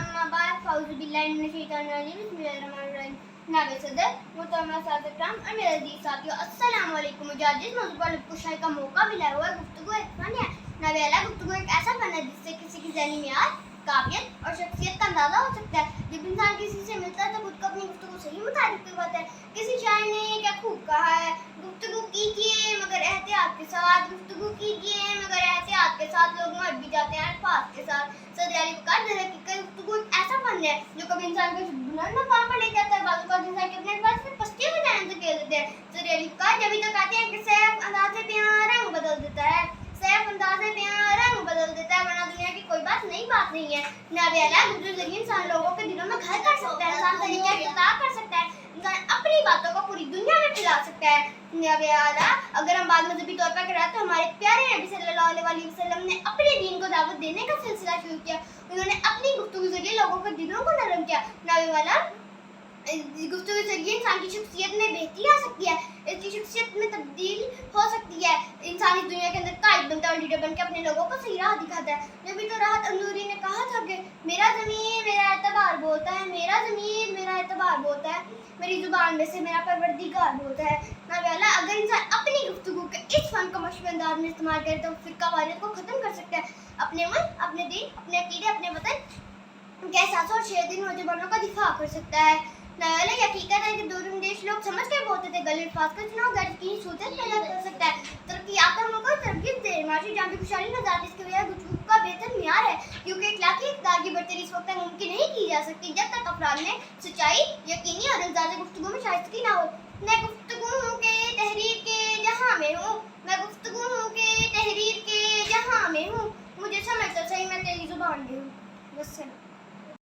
اما بعد فاعوذ باللہ من الشیطان الرجیم بسم اللہ الرحمن الرحیم جناب صدر محترم اساتذہ کرام اور میرے عزیز ساتھیو السلام علیکم. مجھے آج اس موضوع پر گفتگو کا موقع ملا ہوا ہے. گفتگو ایک فن ہے. نبی اعلیٰ گفتگو ایک ایسا فن ہے جس سے کسی کی ذہنی معیار قابلیت اور شخصیت کا اندازہ ہو سکتا ہے. جب انسان کسی سے ملتا ہے تو خود کو اپنی گفتگو صحیح متعارف کرواتا ہے. کسی شاعر نے یہ کیا خوب کہا ہے, گفتگو کیجیے مگر احتیاط کے ساتھ, گفتگو کیجیے مگر احتیاط کے ساتھ. لوگ مر بھی جاتے ہیں الفاظ کے ساتھ. صدر علی وقار در حقیقت گفتگو ایک ایسا فن ہے جو کبھی انسان کو بلند مقام پر لے جاتا ہے, بعض اوقات انسان کے اپنے الفاظ سے پستی میں جانے سے کہہ دیتے ہیں. صدر علی وقار جبھی تو کہتے ہیں کہ سیف انداز بیاں رنگ بدل دیتا ہے, سیف انداز بیاں رنگ بدل دیتا ہے, ورنہ دنیا کی کوئی بات نہیں ہے. نبی اعلیٰ گفتگو ذریعے انسان لوگوں کے دلوں میں گھر کر سکتا ہے, انسان طریقہ اختیار کر سکتا ہے, انسان اپنی باتوں کو پوری دنیا میں پھیلا سکتا ہے. نبی اعلیٰ اگر ہم بات مذہبی طور پر کریں تو ہمارے پیارے نبی صلی اللہ علیہ وسلم نے اپنے دین کو دعوت دینے کا سلسلہ شروع کیا. انہوں نے اپنی گفتگو کے ذریعے لوگوں کے دلوں کو نرم کیا. نبی والا گفتگو کے ذریعے انسان کی شخصیت میں بہتری آ سکتی ہے, اس کی شخصیت میں تبدیل ہو سکتی ہے. انسان اس دنیا کے اندر قائد بنتا ہے اور لیڈر بن کے اپنے لوگوں کو صحیح راہ دکھاتا ہے. نبی تو راحت اندوری نے کہا تھا کہ میرا ضمیر میرا اعتبار بولتا ہے, میرا ضمیر میرا اعتبار بولتا ہے, میری زبان میں سے میرا پروردگار بولتا ہے. نبی اعلیٰ اگر انسان اپنی گفتگو کے اس فن کو مشہور انداز میں استعمال کرے تو فرقہ واریت کو ختم کر سکتا ہے. اپنے ملک, اپنے دین, اپنے عقیدے, اپنے وطن کے احساسوں اور شیر دل نوجوانوں کا دفاع کر سکتا ہے. نبی یہ حقیقت ہے کہ دور اندیش لوگ سمجھ کے بولتے تھے غلط الفاظ کا چناؤ غیر یقینی صورتیں پیدا کر سکتا ہے. ترقی یافتہ ملکوں کو ترغیب دے, معاشی جان کی خوشحالی نظر اس کی وجہ گفتگو کا بہتر معیار ہے, کیونکہ اخلاقی اقدار کی برتری اس وقت تک ممکن نہیں کی جا سکتی جب تک افراد میں سچائی, یقینی اور انداز گفتگو میں شائستگی نہ ہو. میں گفتگو ہوں کہ تحریر کے جہاں میں ہوں, میں گفتگو ہوں کہ تحریر کے جہاں میں ہوں, مجھے سمجھ تو صحیح میں تیری زبان میں ہوں. بس